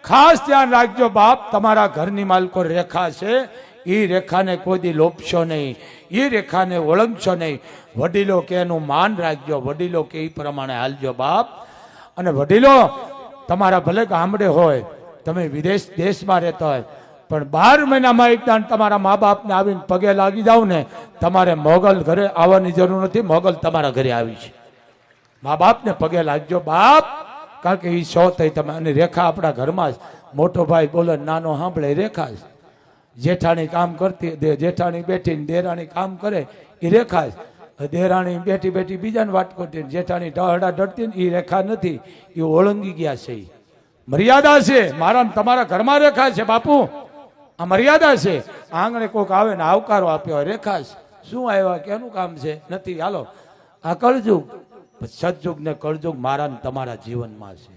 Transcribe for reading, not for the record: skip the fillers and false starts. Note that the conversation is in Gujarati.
ખાસ ધ્યાન રાખજો બાપ, તમારા ઘરની માલકો રેખા છે, એ રેખાને કોઈ દી લોપશો નહીં, એ રેખાને ઓળંગશો નહીં. વડીલો કે એનું માન રાખજો, વડીલો કે એ પ્રમાણે હાલજો બાપ. અને વડીલો તમારા ભલે ગામડે હોય, તમે વિદેશ દેશમાં રહેતા હોય, પણ 12 મહિનામાં એક દાન તમારા મા બાપને આવીને પગે લાગી જાવ ને, તમારે મોગલ ઘરે આવવાની જરૂર નથી, મોગલ તમારા ઘરે આવી છે. મા બાપને પગે લાગજો બાપ, કારણ કે એ સો થઈ તમે. અને રેખા આપણા ઘરમાં જ, મોટો ભાઈ બોલે નાનો સાંભળે રેખા જ. જેઠાણી કામ કરતી, જેઠાણી બેઠી દેરાણી કામ કરે એ રેખા જ. દેરાણી બેઠી બેઠી બીજાને વાટ કરતી, જેઠાણી ઢળડા ઢળતી ને એ રેખા નથી, એ ઓળંગી ગયા છે. મર્યાદા છે, મારા તમારા ઘરમાં રેખા છે બાપુ, આ મર્યાદા છે. આંગણે કોઈક આવે ને આવકારો આપ્યો હોય, રેખા છે. શું આવ્યા કેનું કામ છે નથી, હાલો. આ કળજુગ, સતયુગ ને કળજુગ મારા ને તમારા જીવનમાં છે.